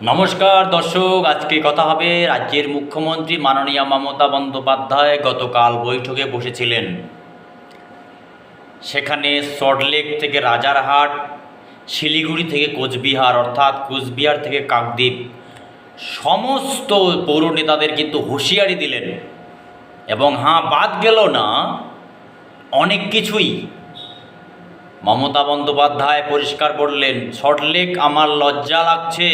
নমস্কার দর্শক, আজকে কথা হবে রাজ্যের মুখ্যমন্ত্রী মাননীয় মমতা বন্দ্যোপাধ্যায় গতকাল বৈঠকে বসেছিলেন। সেখানে সল্টলেক থেকে রাজারহাট, শিলিগুড়ি থেকে কোচবিহার অর্থাৎ কোচবিহার থেকে কাকদ্বীপ সমস্ত পৌর নেতাদের কিন্তু হুঁশিয়ারি দিলেন। এবং বাদ গেল না অনেক কিছুই। মমতা বন্দ্যোপাধ্যায় পরিষ্কার বললেন, সল্টলেক আমার লজ্জা লাগছে,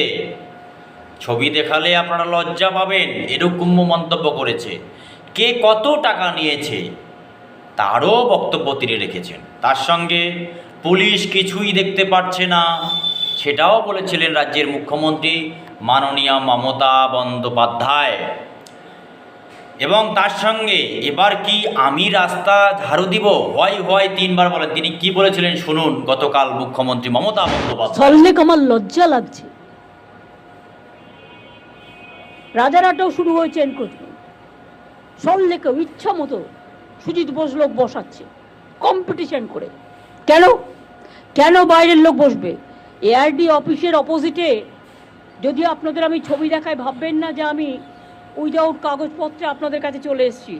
ছবি দেখালে আপনারা লজ্জা পাবেন, এরকম মন্তব্য করেছে। কে কত টাকা নিয়েছে তারও বক্তব্য তিনি রেখেছেন। তার সঙ্গে পুলিশ কিছুই দেখতে পাচ্ছে না সেটাও বলেছিলেন রাজ্যের মুখ্যমন্ত্রী মাননীয় মমতা বন্দ্যোপাধ্যায়। এবং তার সঙ্গে এবার কি আমি রাস্তা ঝাড়ু দিব, হয় হয় তিনবার বলেন। তিনি কি বলেছিলেন শুনুন গতকাল মুখ্যমন্ত্রী মমতা বন্দ্যোপাধ্যায়। সল্টলেক আমার লজ্জা লাগছে। রাজারহাটেও শুরু হয়েছে এনক্রোচমেন্ট, সল্টলেকেও ইচ্ছা মতো সুজিত বোস লোক বসাচ্ছে কম্পিটিশন করে। কেন কেন বাইরের লোক বসবে? এআরডি অফিসের অপোজিটে যদি আপনাদের আমি ছবি দেখাই, ভাববেন না যে আমি উইদাউট কাগজপত্রে আপনাদের কাছে চলে এসেছি।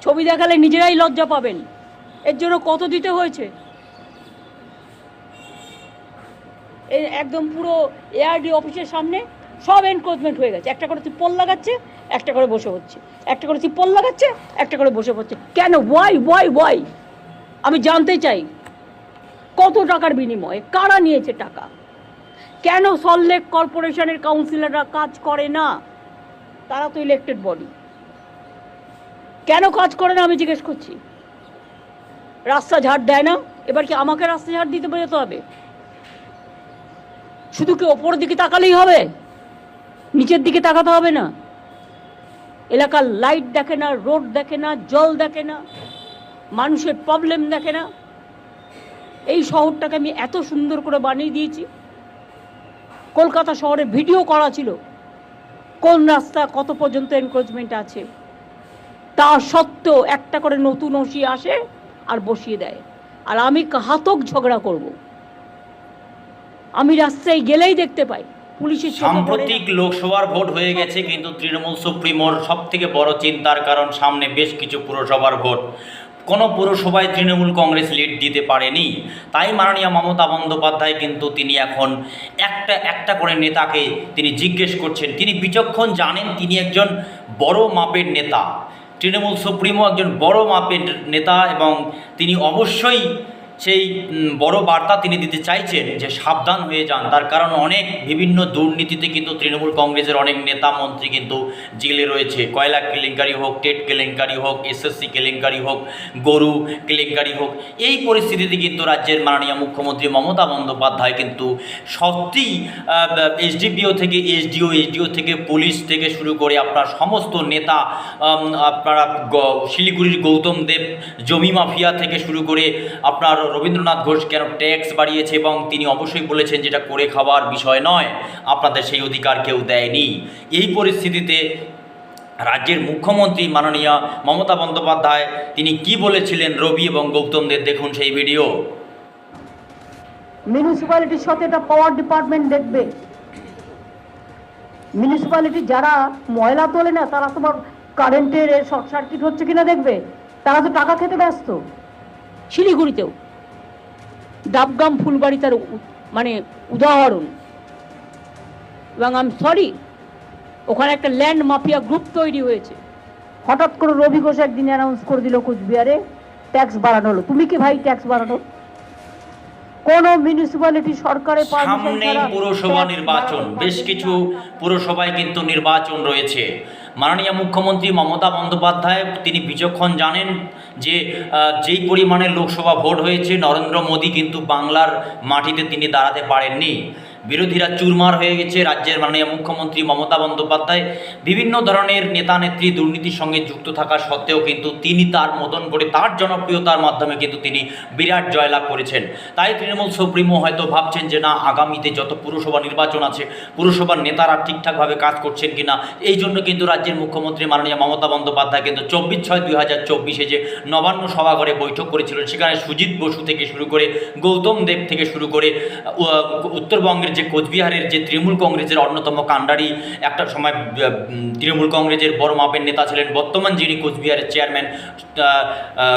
ছবি দেখালে নিজেরাই লজ্জা পাবেন। এর জন্য কত দিতে হয়েছে? একদম পুরো এআরডি অফিসের সামনে সব এনক্রোচমেন্ট হয়ে গেছে। একটা করে তিপ্পল লাগাচ্ছে, একটা করে বসে হচ্ছে, একটা করে তিপ্পল লাগাচ্ছে, একটা করে বসে পড়ছে। কেন? ওয়াই আমি জানতে চাই, কত টাকার বিনিময়ে কারা নিয়েছে টাকা? কেন সল্টলেক কর্পোরেশনের কাউন্সিলররা কাজ করে না? তারা তো ইলেক্টেড বডি, কেন কাজ করে না আমি জিজ্ঞেস করছি। রাস্তা ঝাড় দেয় না, এবার কি আমাকে রাস্তা ঝাড় দিতে যেতে হবে? শুধু কি ওপরের দিকে তাকালেই হবে? নিচের দিকে তাকাতে হবে না? এলাকার লাইট দেখে না, রোড দেখে না, জল দেখে না, মানুষের প্রবলেম দেখে না? এই শহরটাকে আমি এত সুন্দর করে বানিয়ে দিয়েছি। কলকাতা শহরে ভিডিও করা ছিল কোন রাস্তা কত পর্যন্ত এনক্রোচমেন্ট আছে। তা সত্ত্বেও একটা করে নতুন ওসি আসে আর বসিয়ে দেয়। আর আমি ঘাতক ঝগড়া করব। আমি রাস্তায় গেলেই দেখতে পাই পুলিশের। সাম্প্রতিক লোকসভার ভোট হয়ে গেছে, কিন্তু তৃণমূল সুপ্রিমোর সব থেকে বড় চিন্তার কারণ সামনে বেশ কিছু পুরসভার ভোট। কোনো পুরসভায় তৃণমূল কংগ্রেস লিড দিতে পারেনি। তাই মাননীয় মমতা বন্দ্যোপাধ্যায় কিন্তু তিনি এখন একটা একটা করে নেতাকে তিনি জিজ্ঞেস করছেন। তিনি বিচক্ষণ, জানেন তিনি একজন বড় মাপের নেতা, তৃণমূল সুপ্রিমো একজন বড় মাপের নেতা, এবং তিনি অবশ্যই সেই বড় বার্তা তিনি দিতে চাইছেন যে সাবধান হয়ে যান। তার কারণ অনেক বিভিন্ন দুর্নীতিতে কিন্তু তৃণমূল কংগ্রেসের অনেক নেতা মন্ত্রী কিন্তু জেলে রয়েছে। কয়লা কেলেঙ্কারি হোক, টেট কেলেঙ্কারি হোক, এসএসসি কেলেঙ্কারি হোক, গরু কেলেঙ্কারি হোক, এই পরিস্থিতিতে কিন্তু রাজ্যের মাননীয় মুখ্যমন্ত্রী মমতা বন্দ্যোপাধ্যায় কিন্তু সত্যিই এসডিপিও থেকে এসডিও থেকে পুলিশ থেকে শুরু করে আপনার সমস্ত নেতা, আপনারা শিলিগুড়ির গৌতম দেব জমি মাফিয়া থেকে শুরু করে আপনার রবীন্দ্রনাথ ঘোষ কেন ট্যাক্স বাড়িয়েছে, এবং তিনি অবশ্যই বলেছেন যেটা করে খাওয়ার বিষয় নয়, আপনাদের সেই অধিকার কেউ দেয়নি। এই পরিস্থিতিতে রাজ্যের মুখ্যমন্ত্রী মাননীয় মমতা বন্দ্যোপাধ্যায় তিনি কি বলেছিলেন রবি এবং গৌতম দেব, দেখুন সেই ভিডিও। মিউনিসিপ্যালিটির সাথে এটা পাওয়ার ডিপার্টমেন্ট দেখবে। মিউনিসিপ্যালিটি যারা ময়লা তোলে না, তারা তোমার কারেন্টের শর্ট সার্কিট হচ্ছে কিনা দেখবে। তারা তো টাকা খেতে ব্যস্ত। শিলিগুড়িতেও ডাবগাম ফুলবাড়ি তার মানে উদাহরণ। এবং আই এম সরি, ওখানে একটা ল্যান্ড মাফিয়া গ্রুপ তৈরি হয়েছে। হঠাৎ করে রবি ঘোষ একদিন অ্যানাউন্স করে দিল কোচবিহারে ট্যাক্স বাড়ানো হলো। তুমি কি ভাই ট্যাক্স বাড়ানো? কোন মিউনিসিপ্যালিটি সরকারের সামনেই পুরসভা নির্বাচন, বেশ কিছু পুরসভায় কিন্তু নির্বাচন রয়েছে। মাননীয় মুখ্যমন্ত্রী মমতা বন্দ্যোপাধ্যায় তিনি বিচক্ষণ, জানেন যে যেই পরিমাণে লোকসভা ভোট হয়েছে, নরেন্দ্র মোদী কিন্তু বাংলার মাটিতে তিনি দাঁড়াতে পারেননি। বিরোধীরা চুরমার হয়ে গেছে। রাজ্যের মাননীয় মুখ্যমন্ত্রী মমতা বন্দ্যোপাধ্যায় বিভিন্ন ধরনের নেতা নেত্রী দুর্নীতির সঙ্গে যুক্ত থাকা সত্ত্বেও কিন্তু তিনি তার মতন করে তার জনপ্রিয়তার মাধ্যমে কিন্তু তিনি বিরাট জয়লাভ করেছেন। তাই তৃণমূল সুপ্রিমো হয়তো ভাবছেন যে না, আগামীতে যত পুরসভা নির্বাচন আছে পুরসভার নেতারা ঠিকঠাকভাবে কাজ করছেন কিনা, এই জন্য কিন্তু রাজ্যের মুখ্যমন্ত্রী মাননীয় মমতা বন্দ্যোপাধ্যায় কিন্তু 24/6/2024 যে নবান্ন সভাঘরে বৈঠক করেছিলেন, সেখানে সুজিত বসু থেকে শুরু করে গৌতম দেব থেকে শুরু করে উত্তরবঙ্গের যে কোচবিহারের যে তৃণমূল কংগ্রেসের অন্যতম কাণ্ডারি, একটা সময় তৃণমূল কংগ্রেসের বড় মাপের নেতা ছিলেন, বর্তমান যিনি কোচবিহারের চেয়ারম্যান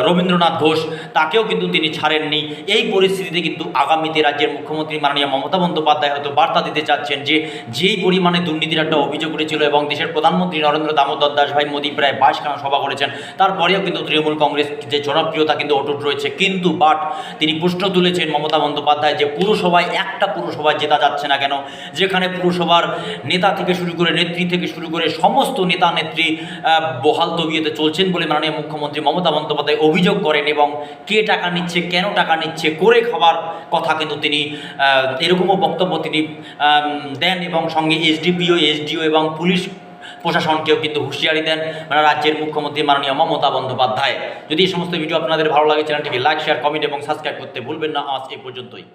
রবীন্দ্রনাথ ঘোষ, তাকেও কিন্তু তিনি ছাড়েননি। এই পরিস্থিতিতে কিন্তু আগামীতে রাজ্যের মুখ্যমন্ত্রী মাননীয় মমতা বন্দ্যোপাধ্যায় হয়তো বার্তা দিতে চাচ্ছেন যে যেই পরিমাণে দুর্নীতির একটা অভিযোগ উঠেছিল এবং দেশের প্রধানমন্ত্রী নরেন্দ্র দামোদর দাস ভাই মোদী প্রায় 22খানা সভা করেছেন, তারপরেও কিন্তু তৃণমূল কংগ্রেস যে জনপ্রিয়তা কিন্তু অটুট রয়েছে। কিন্তু তিনি প্রশ্ন তুলেছেন মমতা বন্দ্যোপাধ্যায় যে পুরসভায় একটা পুরসভায় জেতা যাচ্ছে না কেন, যেখানে পুরসভার নেতা থেকে শুরু করে নেত্রী থেকে শুরু করে সমস্ত নেতা নেত্রী বহাল তবিয়তে চলছেন বলে মাননীয় মুখ্যমন্ত্রী মমতা বন্দ্যোপাধ্যায় অভিযোগ করেন। এবং কে টাকা নিচ্ছে, কেন টাকা নিচ্ছে, করে খাওয়ার কথা কিন্তু তিনি এরকমও বক্তব্য তিনি দেন এবং সঙ্গে এসডিও এবং পুলিশ প্রশাসনকেও কিন্তু হুঁশিয়ারি দেন রাজ্যের মুখ্যমন্ত্রী মাননীয় মমতা বন্দ্যোপাধ্যায়। যদি এই সমস্ত ভিডিও আপনাদের ভালো লাগে, চ্যানেলটিকে লাইক, শেয়ার, কমেন্ট এবং সাবস্ক্রাইব করতে ভুলবেন না। আজ এই পর্যন্তই।